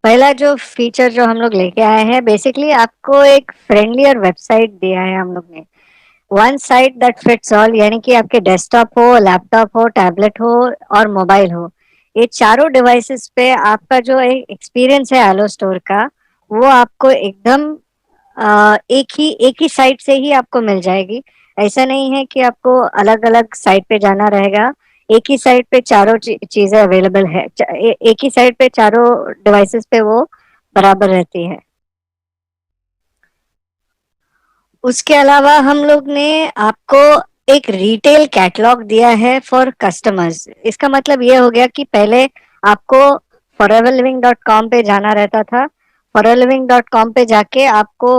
पहला जो फीचर जो हम लोग लेके आए हैं, बेसिकली आपको एक फ्रेंडलियर वेबसाइट दिया है हम लोग ने। One site that fits all, यानी कि आपके डेस्कटॉप हो, लैपटॉप हो, टैबलेट हो और मोबाइल हो, ये चारों डिवाइसेस पे आपका जो एक्सपीरियंस है एलो स्टोर का, वो आपको एकदम एक ही साइट से ही आपको मिल जाएगी। ऐसा नहीं है कि आपको अलग अलग साइट पे जाना रहेगा। एक ही साइट पे चारों चीजें अवेलेबल है। एक ही साइट पे चारों डिवाइसेस पे वो बराबर रहती है। उसके अलावा हम लोग ने आपको एक रिटेल कैटलॉग दिया है फॉर कस्टमर्स। इसका मतलब ये हो गया कि पहले आपको foreverliving.com पे जाना रहता था। foreverliving.com पे जाके आपको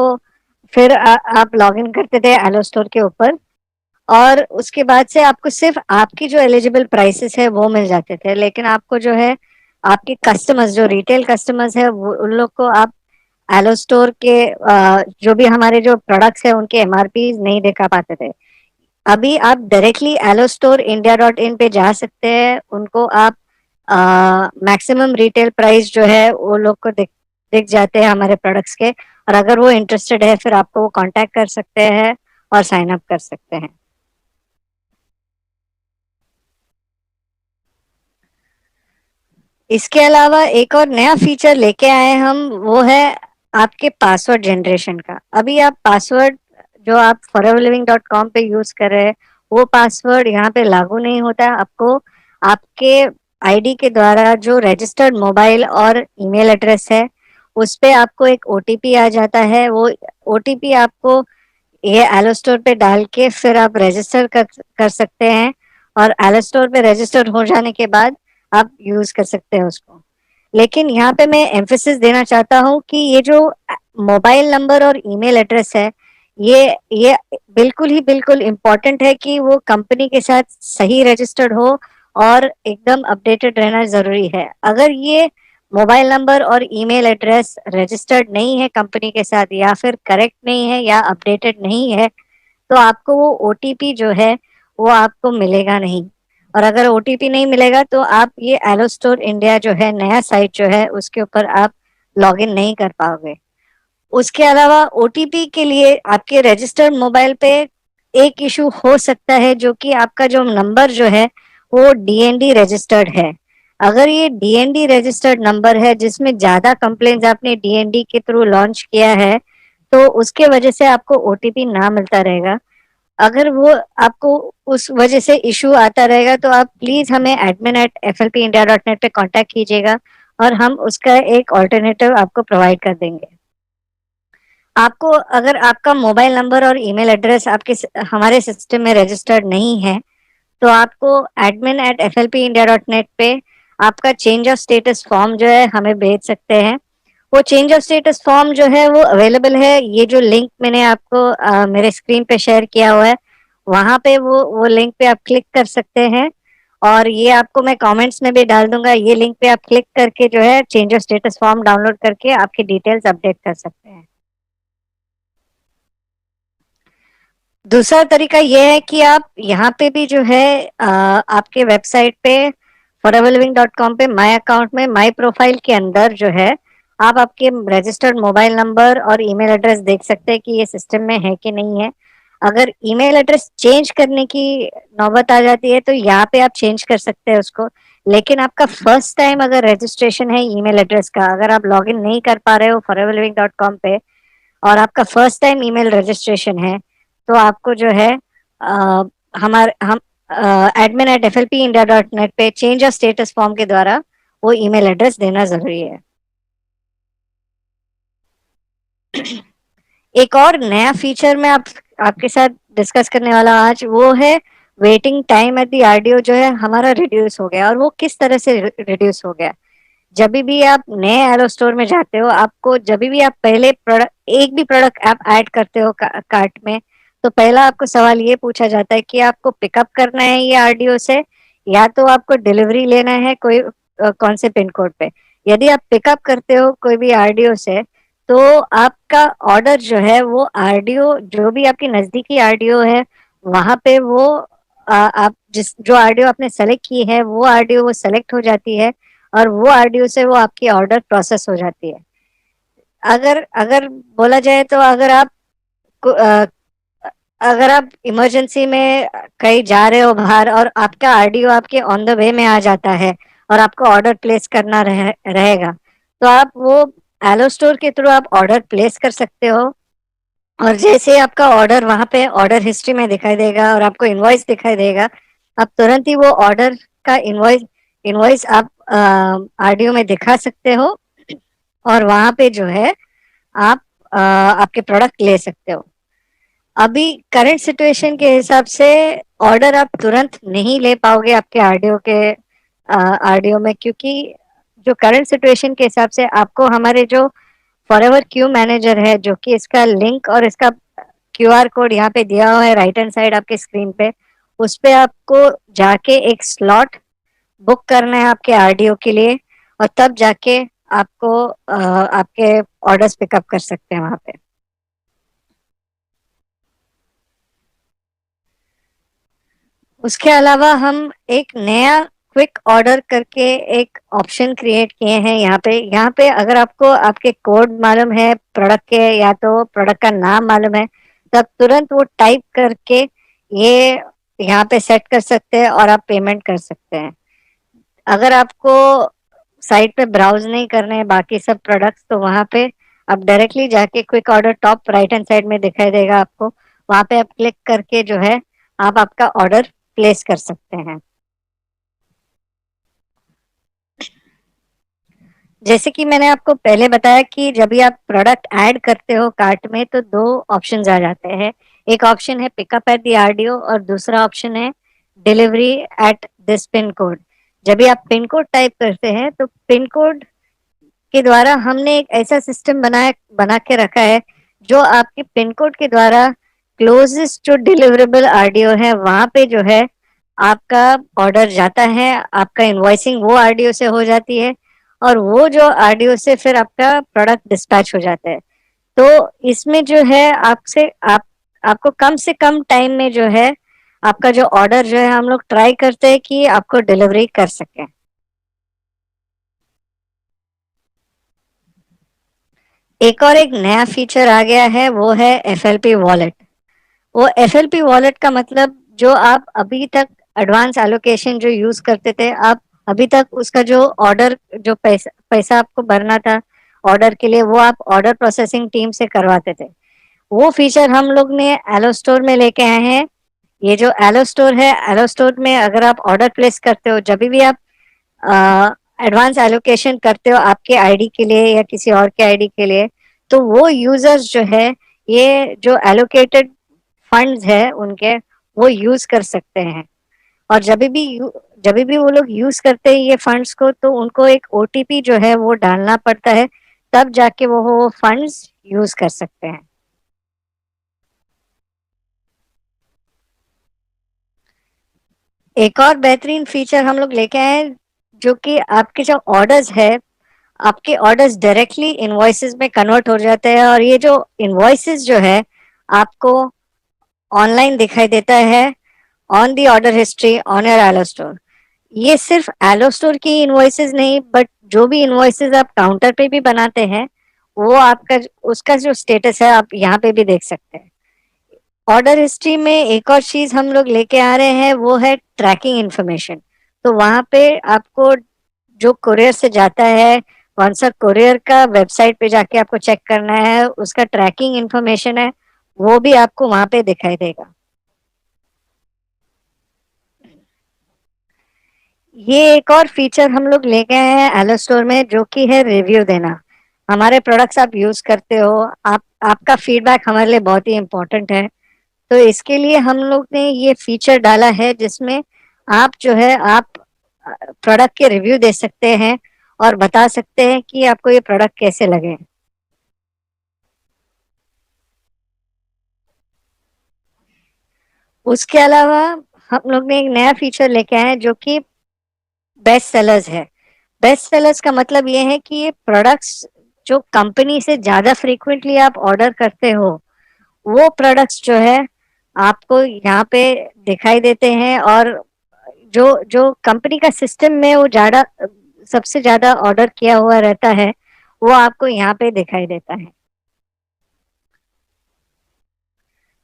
फिर आप लॉग इन करते थे एलो स्टोर के ऊपर, और उसके बाद से आपको सिर्फ आपकी जो एलिजिबल प्राइसेस है वो मिल जाते थे। लेकिन आपको जो है, आपके कस्टमर्स जो रिटेल कस्टमर्स है वो उन लोग को आप एलो स्टोर के जो भी हमारे जो प्रोडक्ट्स है उनके एमआरपी नहीं दिखा पाते थे। अभी आप directly ello store India dot in पे जा सकते हैं, उनको आप मैक्सिमम रिटेल प्राइस जो है वो लोग को दिख दिख जाते हैं हमारे प्रोडक्ट्स के। और अगर वो इंटरेस्टेड है फिर आपको वो कांटेक्ट कर सकते हैं और साइन अप कर सकते हैं। इसके अलावा एक और नया फीचर लेके आए हम, वो है आपके पासवर्ड जनरेशन का। अभी आप पासवर्ड जो आप foreverliving.com पे यूज कर रहे हैं, वो पासवर्ड यहाँ पे लागू नहीं होता। आपको आपके आईडी के द्वारा जो रजिस्टर्ड मोबाइल और ईमेल एड्रेस है, उस पे आपको एक ओटीपी आ जाता है। वो ओटीपी आपको ये एलो स्टोर पे डाल के फिर आप रजिस्टर कर सकते हैं, और एलो स्टोर पे रजिस्टर हो जाने के बाद आप यूज कर सकते हैं उसको। लेकिन यहाँ पे मैं एम्फेसिस देना चाहता हूँ कि ये जो मोबाइल नंबर और ईमेल एड्रेस है, ये बिल्कुल इम्पोर्टेंट है कि वो कंपनी के साथ सही रजिस्टर्ड हो और एकदम अपडेटेड रहना जरूरी है। अगर ये मोबाइल नंबर और ईमेल एड्रेस रजिस्टर्ड नहीं है कंपनी के साथ, या फिर करेक्ट नहीं है या अपडेटेड नहीं है, तो आपको वो ओटीपी जो है वो आपको मिलेगा नहीं। और अगर ओटीपी नहीं मिलेगा तो आप ये एलो स्टोर इंडिया जो है नया साइट जो है उसके ऊपर आप लॉगिन नहीं कर पाओगे। उसके अलावा ओटीपी के लिए आपके रजिस्टर्ड मोबाइल पे एक इशू हो सकता है, जो कि आपका जो नंबर जो है वो डीएनडी रजिस्टर्ड है। अगर ये डीएनडी रजिस्टर्ड नंबर है जिसमें ज्यादा कंप्लेंट्स आपने डीएनडी के थ्रू लॉन्च किया है, तो उसके वजह से आपको ओटीपी ना मिलता रहेगा। अगर वो आपको उस वजह से इशू आता रहेगा तो आप प्लीज हमें admin@flpindia.net पे कांटेक्ट कीजिएगा, और हम उसका एक ऑल्टरनेटिव आपको प्रोवाइड कर देंगे। आपको अगर आपका मोबाइल नंबर और ईमेल एड्रेस आपके हमारे सिस्टम में रजिस्टर्ड नहीं है, तो आपको admin@flpindia.net पे आपका चेंज ऑफ स्टेटस फॉर्म जो है हमें भेज सकते हैं। वो चेंज ऑफ स्टेटस फॉर्म जो है वो अवेलेबल है, ये जो लिंक मैंने आपको मेरे स्क्रीन पे शेयर किया हुआ है, वहां पे वो लिंक पे आप क्लिक कर सकते हैं। और ये आपको मैं कमेंट्स में भी डाल दूंगा, ये लिंक पे आप क्लिक करके जो है change of status form download करके आपकी डिटेल्स अपडेट कर सकते हैं। दूसरा तरीका यह है कि आप यहाँ पे भी जो है आपके वेबसाइट पे foreverliving.com पे माई अकाउंट में माई प्रोफाइल के अंदर जो है आप आपके रजिस्टर्ड मोबाइल नंबर और ईमेल एड्रेस देख सकते हैं कि ये सिस्टम में है कि नहीं है। अगर ईमेल एड्रेस चेंज करने की नौबत आ जाती है तो यहाँ पे आप चेंज कर सकते हैं उसको। लेकिन आपका फर्स्ट टाइम अगर रजिस्ट्रेशन है ईमेल एड्रेस का, अगर आप लॉग इन नहीं कर पा रहे हो foreverliving.com पे, और आपका फर्स्ट टाइम ईमेल रजिस्ट्रेशन है, तो आपको जो है हमारे हम admin@flpindia.net पे चेंज ऑफ स्टेटस फॉर्म के द्वारा वो ईमेल एड्रेस देना जरूरी है। एक और नया फीचर मैं आपके साथ डिस्कस करने वाला आज, वो है waiting time at the RDO जो है हमारा रिड्यूस हो गया। और वो किस तरह से रिड्यूस हो गया? जब भी आप नए एलो स्टोर में जाते हो, आपको जब भी आप पहले प्रोडक्ट एक भी प्रोडक्ट आप ऐड करते हो कार्ट में, तो पहला आपको सवाल ये पूछा जाता है कि आपको पिकअप करना है ये आरडीओ से, या तो आपको डिलीवरी लेना है कोई कौन से पिन कोड पे। यदि आप पिकअप करते हो कोई भी आरडीओ से, तो आपका ऑर्डर जो है वो आरडीओ जो भी आपकी नजदीकी आरडीओ है वहां पे वो आप जिस जो आरडीओ आपने सेलेक्ट की है वो आरडीओ वो सेलेक्ट हो जाती है, और वो आरडीओ से वो आपकी ऑर्डर प्रोसेस हो जाती है। अगर अगर बोला जाए तो अगर आप इमरजेंसी में कहीं जा रहे हो बाहर और आपका आरडीओ आपके ऑन द वे में आ जाता है और आपको ऑर्डर प्लेस करना रहेगा, तो आप वो एलो स्टोर के थ्रू आप ऑर्डर प्लेस कर सकते हो। और जैसे ही आपका ऑर्डर वहां पे ऑर्डर हिस्ट्री में दिखाई देगा और आपको इनवॉइस दिखाई देगा, आप तुरंत ही वो ऑर्डर का इनवॉइस इनवॉइस आप आरडीओ में दिखा सकते हो और वहां पे जो है आप आपके प्रोडक्ट ले सकते हो। अभी करंट सिचुएशन के हिसाब से ऑर्डर आप तुरंत नहीं ले पाओगे आपके आरडीओ में, क्योंकि जो करंट सिचुएशन के हिसाब से आपको हमारे जो फॉरएवर क्यू मैनेजर है, जो कि इसका लिंक और इसका क्यूआर कोड यहाँ पे दिया हुआ है राइट हैंड साइड आपके स्क्रीन पे, उस पे आपको जाके एक स्लॉट बुक करना है आपके आरडीओ के लिए, और तब जाके आपको आपके ऑर्डर्स पिकअप कर सकते हैं वहां पे। उसके अलावा हम एक नया क्विक ऑर्डर करके एक ऑप्शन क्रिएट किए हैं यहाँ पे अगर आपको आपके कोड मालूम है प्रोडक्ट के, या तो प्रोडक्ट का नाम मालूम है, तो आप तुरंत वो टाइप करके ये यहाँ पे सेट कर सकते हैं और आप पेमेंट कर सकते हैं। अगर आपको साइट पे ब्राउज नहीं करने हैं बाकी सब प्रोडक्ट्स, तो वहां पे आप डायरेक्टली जाके quick order top right hand side में दिखाई देगा आपको, वहां पे आप क्लिक करके जो है आप आपका ऑर्डर प्लेस कर सकते हैं। जैसे कि मैंने आपको पहले बताया कि जब भी आप प्रोडक्ट ऐड करते हो कार्ट में, तो दो ऑप्शंस आ जाते हैं। एक ऑप्शन है पिकअप एट द आरडीओ और दूसरा ऑप्शन है delivery at this pin code. जब भी आप पिन कोड टाइप करते हैं तो पिन कोड के द्वारा हमने एक ऐसा सिस्टम बना के रखा है जो आपके पिन कोड के द्वारा क्लोजेस्ट जो डिलीवरेबल आरडीओ है वहां पे जो है आपका ऑर्डर जाता है, आपका इनवॉइसिंग वो आरडीओ से हो जाती है, और वो जो आरडीओ से फिर आपका प्रोडक्ट डिस्पैच हो जाता है। तो इसमें जो है आपको कम से कम टाइम में जो है आपका जो ऑर्डर जो है हम लोग ट्राई करते हैं कि आपको डिलीवरी कर सकें। एक नया फीचर आ गया है, वो है एफएलपी वॉलेट। वो एफएलपी वॉलेट का मतलब, जो आप अभी तक एडवांस एलोकेशन जो यूज करते थे, आप अभी तक उसका जो ऑर्डर जो पैसा पैसा आपको भरना था ऑर्डर के लिए, वो आप ऑर्डर प्रोसेसिंग टीम से करवाते थे। वो फीचर हम लोग ने एलो स्टोर में लेके आए हैं। ये जो एलो स्टोर है, एलो स्टोर में अगर आप ऑर्डर प्लेस करते हो, जब भी आप एडवांस एलोकेशन करते हो आपके आईडी के लिए या किसी और के आईडी के लिए, तो वो यूजर्स जो है ये जो एलोकेटेड फंड्स है उनके, वो यूज कर सकते हैं। और जब भी वो लोग यूज करते हैं ये फंड्स को, तो उनको एक ओटीपी जो है वो डालना पड़ता है, तब जाके वो फंड्स यूज कर सकते हैं। एक और बेहतरीन फीचर हम लोग लेके आए हैं, जो कि आपके जो ऑर्डर्स है, आपके ऑर्डर्स डायरेक्टली इनवॉइसेस में कन्वर्ट हो जाते हैं, और ये जो इनवॉइसेस जो है आपको ऑनलाइन दिखाई देता है on the order history on your ello store. ये सिर्फ एलो स्टोर की इनवॉइसेस नहीं, बट जो भी इनवॉइसेस आप काउंटर पे भी बनाते हैं, वो आपका उसका जो स्टेटस है आप यहाँ पे भी देख सकते हैं। ऑर्डर हिस्ट्री में एक और चीज हम लोग लेके आ रहे हैं, वो है ट्रैकिंग इंफॉर्मेशन। तो वहां पे आपको जो कुरियर से जाता है, कौन सा कुरियर का वेबसाइट पे जाके आपको चेक करना है, उसका ट्रैकिंग इंफॉर्मेशन है, वो भी आपको वहां पे दिखाई देगा। ये एक और फीचर हम लोग ले गए हैं एलो स्टोर में, जो कि है रिव्यू देना। हमारे प्रोडक्ट्स आप यूज करते हो, आप आपका फीडबैक हमारे लिए बहुत ही इम्पोर्टेंट है। तो इसके लिए हम लोग ने ये फीचर डाला है जिसमें आप जो है आप प्रोडक्ट के रिव्यू दे सकते हैं और बता सकते हैं कि आपको ये प्रोडक्ट कैसे लगे। उसके अलावा हम लोग ने एक नया फीचर लेके आए हैं, जो कि बेस्ट सेलर्स है। बेस्ट सेलर्स का मतलब ये है कि ये प्रोडक्ट्स जो कंपनी से ज्यादा फ्रीक्वेंटली आप ऑर्डर करते हो, वो प्रोडक्ट्स जो है आपको यहाँ पे दिखाई देते हैं, और जो जो कंपनी का सिस्टम में वो ज्यादा सबसे ज्यादा ऑर्डर किया हुआ रहता है वो आपको यहाँ पे दिखाई देता है।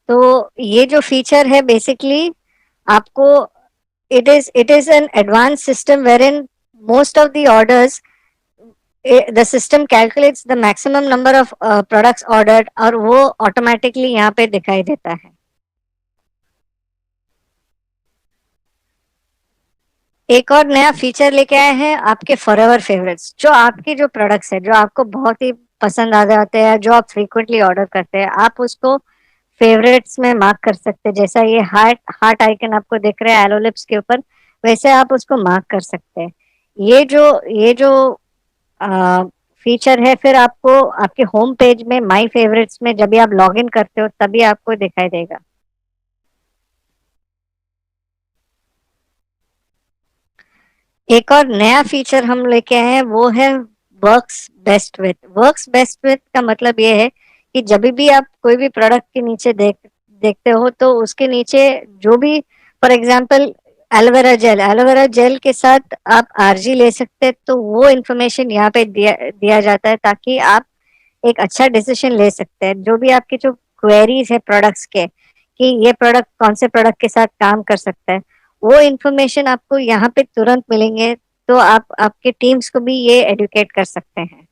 तो ये जो फीचर है बेसिकली आपको, it is an advanced system wherein most of the orders, the system calculates the maximum number of products ordered और वो ऑटोमेटिकली यहाँ पे दिखाई देता है। एक और नया फीचर लेके आए हैं आपके फॉरएवर फेवरेट्स, जो आपके जो प्रोडक्ट्स है जो आपको बहुत ही पसंद आ जाते हैं, जो आप फ्रीक्वेंटली ऑर्डर करते हैं, आप उसको फेवरेट्स में मार्क कर सकते हैं। जैसा ये हार्ट हार्ट आइकन आपको दिख रहा है एलोलिप्स के ऊपर, वैसे आप उसको मार्क कर सकते हैं। ये जो फीचर है फिर आपको आपके होम पेज में माय फेवरेट्स में जब भी आप लॉग इन करते हो तभी आपको दिखाई देगा। एक और नया फीचर हम लेके आए हैं वो है वर्क्स बेस्ट विथ का मतलब ये है कि जब भी आप कोई भी प्रोडक्ट के नीचे देखते हो तो उसके नीचे जो भी, फॉर एग्जांपल एलोवेरा जेल के साथ आप आरजी ले सकते हैं, तो वो इन्फॉर्मेशन यहाँ पे दिया जाता है ताकि आप एक अच्छा डिसीजन ले सकते हैं। जो भी आपकी जो क्वेरीज है प्रोडक्ट्स के कि ये प्रोडक्ट कौन से प्रोडक्ट के साथ काम कर सकता है, वो इन्फॉर्मेशन आपको यहाँ पे तुरंत मिलेंगे, तो आप आपके टीम्स को भी ये एडुकेट कर सकते हैं।